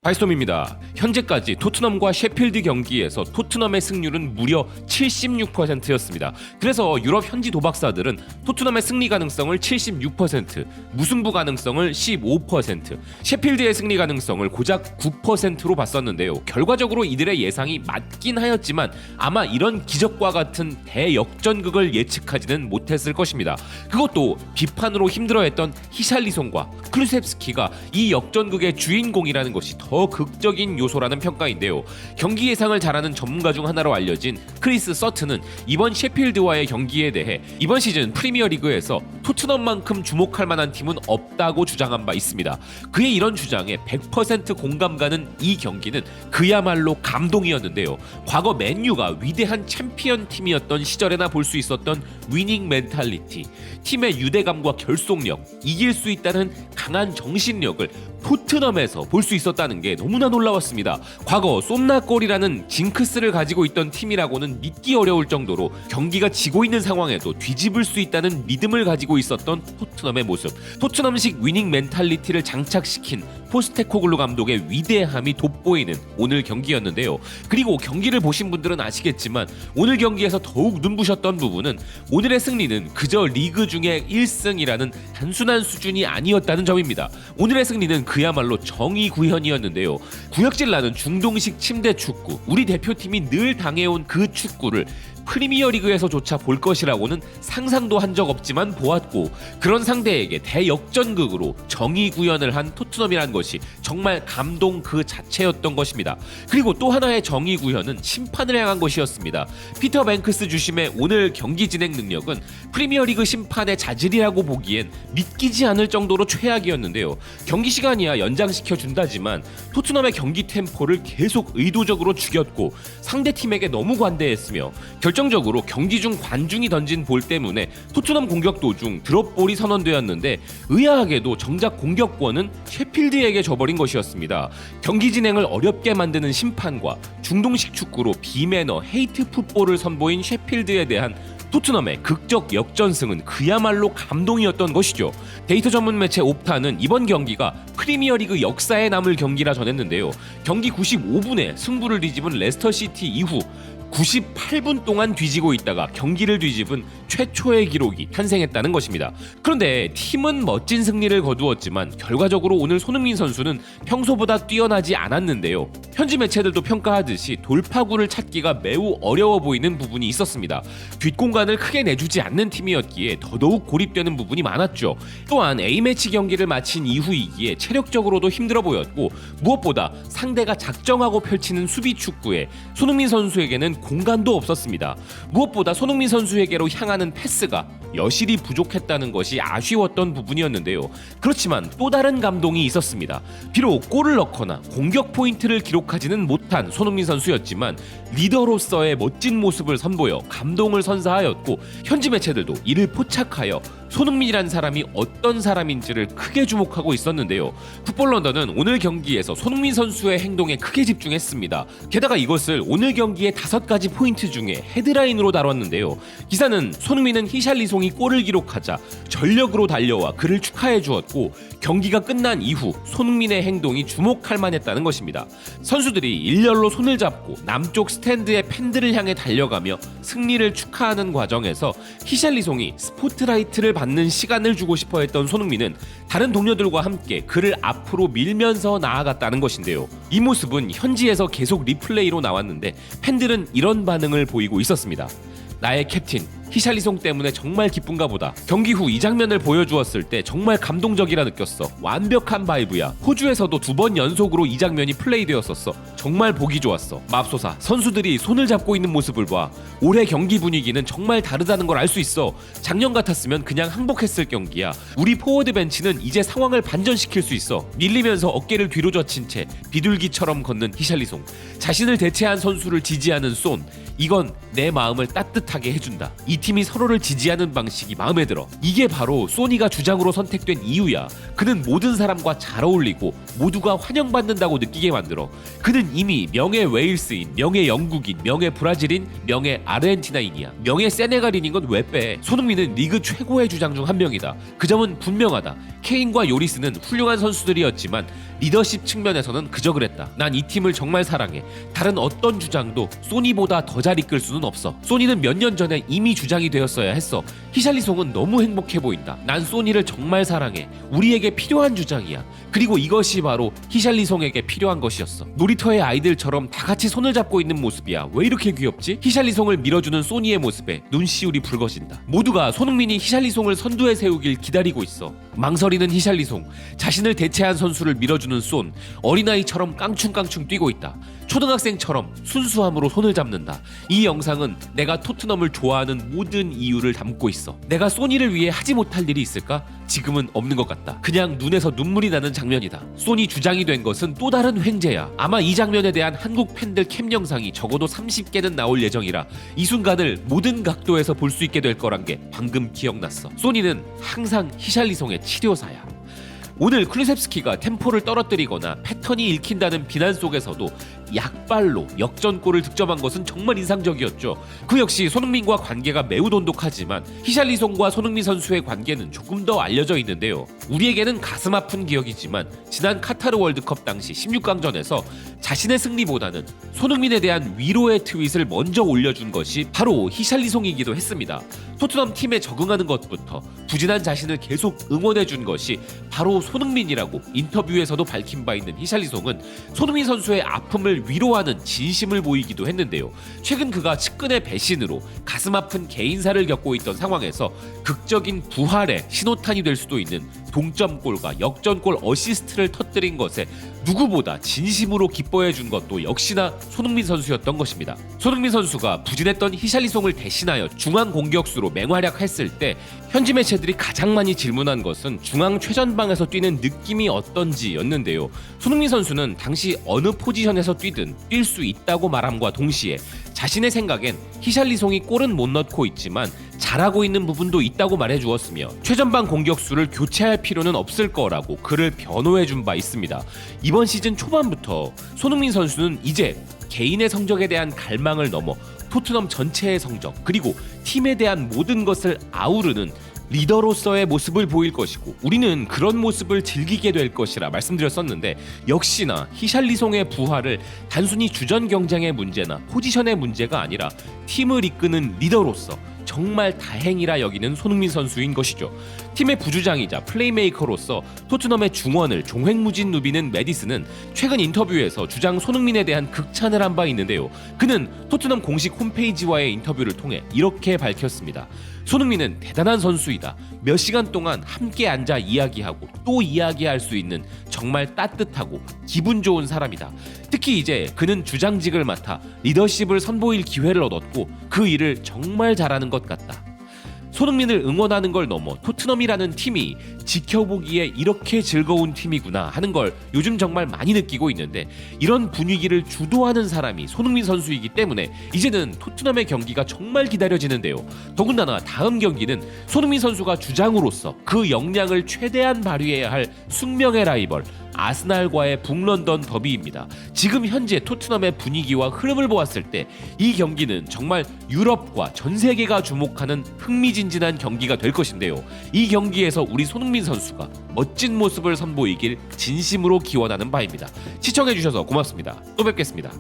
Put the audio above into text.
하이스톰입니다. 현재까지 토트넘과 셰필드 경기에서 토트넘의 승률은 무려 76%였습니다. 그래서 유럽 현지 도박사들은 토트넘의 승리 가능성을 76%, 무승부 가능성을 15%, 셰필드의 승리 가능성을 고작 9%로 봤었는데요. 결과적으로 이들의 예상이 맞긴 하였지만 아마 이런 기적과 같은 대역전극을 예측하지는 못했을 것입니다. 그것도 비판으로 힘들어했던 히샬리송과 클루셉스키가 이 역전극의 주인공이라는 것이 더 극적인 요소라는 평가인데요. 경기 예상을 잘하는 전문가 중 하나로 알려진 크리스 서튼은 이번 셰필드와의 경기에 대해 이번 시즌 프리미어리그에서 토트넘만큼 주목할 만한 팀은 없다고 주장한 바 있습니다. 그의 이런 주장에 100% 공감 가는 이 경기는 그야말로 감동이었는데요. 과거 맨유가 위대한 챔피언 팀이었던 시절에나 볼 수 있었던 위닝 멘탈리티, 팀의 유대감과 결속력, 이길 수 있다는 강한 정신력을 토트넘에서 볼 수 있었다는 게 너무나 놀라웠습니다. 과거 쏨나골이라는 징크스를 가지고 있던 팀이라고는 믿기 어려울 정도로 경기가 지고 있는 상황에도 뒤집을 수 있다는 믿음을 가지고 있었던 토트넘의 모습, 토트넘식 위닝 멘탈리티를 장착시킨 포스테코글루 감독의 위대함이 돋보이는 오늘 경기였는데요. 그리고 경기를 보신 분들은 아시겠지만 오늘 경기에서 더욱 눈부셨던 부분은 오늘의 승리는 그저 리그 중에 1승이라는 단순한 수준이 아니었다는 점입니다. 오늘의 승리는 그야말로 정의 구현이었는데요. 구역질 나는 중동식 침대 축구, 우리 대표팀이 늘 당해온 그 축구를 프리미어리그에서조차 볼 것이라고는 상상도 한 적 없지만 보았고, 그런 상대에게 대역전극으로 정의 구현을 한 토트넘이란 것이 정말 감동 그 자체였던 것입니다. 그리고 또 하나의 정의 구현은 심판을 향한 것이었습니다. 피터 뱅크스 주심의 오늘 경기 진행 능력은 프리미어리그 심판의 자질이라고 보기엔 믿기지 않을 정도로 최악이었는데요. 경기 시간이야 연장시켜준다지만 토트넘의 경기 템포를 계속 의도적으로 죽였고 상대팀에게 너무 관대했으며 결정적으로 경기 중 관중이 던진 볼 때문에 토트넘 공격 도중 드롭볼이 선언되었는데 의아하게도 정작 공격권은 셰필드에게 져버린 것이었습니다. 경기 진행을 어렵게 만드는 심판과 중동식 축구로 비매너 헤이트 풋볼을 선보인 셰필드에 대한 토트넘의 극적 역전승은 그야말로 감동이었던 것이죠. 데이터 전문 매체 옵타는 이번 경기가 프리미어리그 역사에 남을 경기라 전했는데요. 경기 95분에 승부를 뒤집은 레스터시티 이후 98분 동안 뒤지고 있다가 경기를 뒤집은 최초의 기록이 탄생했다는 것입니다. 그런데 팀은 멋진 승리를 거두었지만 결과적으로 오늘 손흥민 선수는 평소보다 뛰어나지 않았는데요. 현지 매체들도 평가하듯이 돌파구를 찾기가 매우 어려워 보이는 부분이 있었습니다. 뒷공간을 크게 내주지 않는 팀이었기에 더더욱 고립되는 부분이 많았죠. 또한 A매치 경기를 마친 이후이기에 체력적으로도 힘들어 보였고, 무엇보다 상대가 작정하고 펼치는 수비 축구에 손흥민 선수에게는 공간도 없었습니다. 무엇보다 손흥민 선수에게로 향하는 패스가 여실히 부족했다는 것이 아쉬웠던 부분이었는데요. 그렇지만 또 다른 감동이 있었습니다. 비록 골을 넣거나 공격 포인트를 기록하지는 못한 손흥민 선수였지만 리더로서의 멋진 모습을 선보여 감동을 선사하였고, 현지 매체들도 이를 포착하여 손흥민이란 사람이 어떤 사람인지를 크게 주목하고 있었는데요. 풋볼 런던은 오늘 경기에서 손흥민 선수의 행동에 크게 집중했습니다. 게다가 이것을 오늘 경기의 5가지 포인트 중에 헤드라인으로 다뤘는데요. 기사는 손흥민은 히샬리송이 골을 기록하자 전력으로 달려와 그를 축하해 주었고, 경기가 끝난 이후 손흥민의 행동이 주목할 만했다는 것입니다. 선수들이 일렬로 손을 잡고 남쪽 스탠드의 팬들을 향해 달려가며 승리를 축하하는 과정에서 히샬리송이 스포트라이트를 받는 시간을 주고 싶어 했던 손흥민은 다른 동료들과 함께 그를 앞으로 밀면서 나아갔다는 것인데요. 이 모습은 현지에서 계속 리플레이로 나왔는데 팬들은 이런 반응을 보이고 있었습니다. 나의 캡틴 히샬리송 때문에 정말 기쁜가 보다. 경기 후 이 장면을 보여주었을 때 정말 감동적이라 느꼈어. 완벽한 바이브야. 호주에서도 2번 연속으로 이 장면이 플레이되었었어. 정말 보기 좋았어. 맙소사, 선수들이 손을 잡고 있는 모습을 봐. 올해 경기 분위기는 정말 다르다는 걸 알 수 있어. 작년 같았으면 그냥 항복했을 경기야. 우리 포워드 벤치는 이제 상황을 반전시킬 수 있어. 밀리면서 어깨를 뒤로 젖힌 채 비둘기처럼 걷는 히샬리송. 자신을 대체한 선수를 지지하는 쏜. 이건 내 마음을 따뜻하게 해준다. 이 이 팀이 서로를 지지하는 방식이 마음에 들어. 이게 바로 소니가 주장으로 선택된 이유야. 그는 모든 사람과 잘 어울리고 모두가 환영받는다고 느끼게 만들어. 그는 이미 명예 웨일스인, 명예 영국인, 명예 브라질인, 명예 아르헨티나인이야. 명예 세네갈인인 건 왜 빼? 손흥민은 리그 최고의 주장 중 한 명이다. 그 점은 분명하다. 케인과 요리스는 훌륭한 선수들이었지만 리더십 측면에서는 그저 그랬다. 난 이 팀을 정말 사랑해. 다른 어떤 주장도 소니보다 더 잘 이끌 수는 없어. 소니는 몇 년 전에 이미 주장이 되었어야 했어. 히샬리송은 너무 행복해 보인다. 난 소니를 정말 사랑해. 우리에게 필요한 주장이야. 그리고 이것이 바로 히샬리송에게 필요한 것이었어. 놀이터의 아이들처럼 다 같이 손을 잡고 있는 모습이야. 왜 이렇게 귀엽지? 히샬리송을 밀어주는 소니의 모습에 눈시울이 붉어진다. 모두가 손흥민이 히샬리송을 선두에 세우길 기다리고 있어. 망설이는 히샬리송, 자신을 대체한 선수를 밀어주는 쏜, 어린아이처럼 깡충깡충 뛰고 있다. 초등학생처럼 순수함으로 손을 잡는다. 이 영상은 내가 토트넘을 좋아하는 모든 이유를 담고 있어. 내가 소니를 위해 하지 못할 일이 있을까? 지금은 없는 것 같다. 그냥 눈에서 눈물이 나는 장면이다. 소니 주장이 된 것은 또 다른 횡재야. 아마 이 장면에 대한 한국 팬들 캠 영상이 적어도 30개는 나올 예정이라 이 순간을 모든 각도에서 볼 수 있게 될 거란 게 방금 기억났어. 소니는 항상 히샬리송의 치료사야. 오늘 클루셉스키가 템포를 떨어뜨리거나 패턴이 읽힌다는 비난 속에서도 약발로 역전골을 득점한 것은 정말 인상적이었죠. 그 역시 손흥민과 관계가 매우 돈독하지만 히샬리송과 손흥민 선수의 관계는 조금 더 알려져 있는데요. 우리에게는 가슴 아픈 기억이지만 지난 카타르 월드컵 당시 16강전에서 자신의 승리보다는 손흥민에 대한 위로의 트윗을 먼저 올려준 것이 바로 히샬리송이기도 했습니다. 토트넘 팀에 적응하는 것부터 부진한 자신을 계속 응원해준 것이 바로 손흥민이라고 인터뷰에서도 밝힌 바 있는 히샬리송은 손흥민 선수의 아픔을 위로하는 진심을 보이기도 했는데요. 최근 그가 측근의 배신으로 가슴 아픈 개인사를 겪고 있던 상황에서 극적인 부활의 신호탄이 될 수도 있는 동점골과 역전골 어시스트를 터뜨린 것에 누구보다 진심으로 기뻐해준 것도 역시나 손흥민 선수였던 것입니다. 손흥민 선수가 부진했던 히샬리송을 대신하여 중앙 공격수로 맹활약했을 때 현지 매체들이 가장 많이 질문한 것은 중앙 최전방에서 뛰는 느낌이 어떤지였는데요. 손흥민 선수는 당시 어느 포지션에서 뛰든 뛸 수 있다고 말함과 동시에 자신의 생각엔 히샬리송이 골은 못 넣고 있지만 잘하고 있는 부분도 있다고 말해주었으며 최전방 공격수를 교체할 필요는 없을 거라고 그를 변호해준 바 있습니다. 이번 시즌 초반부터 손흥민 선수는 이제 개인의 성적에 대한 갈망을 넘어 토트넘 전체의 성적 그리고 팀에 대한 모든 것을 아우르는 리더로서의 모습을 보일 것이고 우리는 그런 모습을 즐기게 될 것이라 말씀드렸었는데 역시나 히샬리송의 부활을 단순히 주전 경쟁의 문제나 포지션의 문제가 아니라 팀을 이끄는 리더로서 정말 다행이라 여기는 손흥민 선수인 것이죠. 팀의 부주장이자 플레이메이커로서 토트넘의 중원을 종횡무진 누비는 메디슨은 최근 인터뷰에서 주장 손흥민에 대한 극찬을 한 바 있는데요. 그는 토트넘 공식 홈페이지와의 인터뷰를 통해 이렇게 밝혔습니다. 손흥민은 대단한 선수이다. 몇 시간 동안 함께 앉아 이야기하고 또 이야기할 수 있는 정말 따뜻하고 기분 좋은 사람이다. 특히 이제 그는 주장직을 맡아 리더십을 선보일 기회를 얻었고 그 일을 정말 잘하는 것 같다. 손흥민을 응원하는 걸 넘어 토트넘이라는 팀이 지켜보기에 이렇게 즐거운 팀이구나 하는 걸 요즘 정말 많이 느끼고 있는데 이런 분위기를 주도하는 사람이 손흥민 선수이기 때문에 이제는 토트넘의 경기가 정말 기다려지는데요. 더군다나 다음 경기는 손흥민 선수가 주장으로서 그 역량을 최대한 발휘해야 할 숙명의 라이벌 아스날과의 북런던 더비입니다. 지금 현재 토트넘의 분위기와 흐름을 보았을 때 이 경기는 정말 유럽과 전 세계가 주목하는 흥미진진한 경기가 될 것인데요. 이 경기에서 우리 손흥민 선수가 멋진 모습을 선보이길 진심으로 기원하는 바입니다. 시청해주셔서 고맙습니다. 또 뵙겠습니다.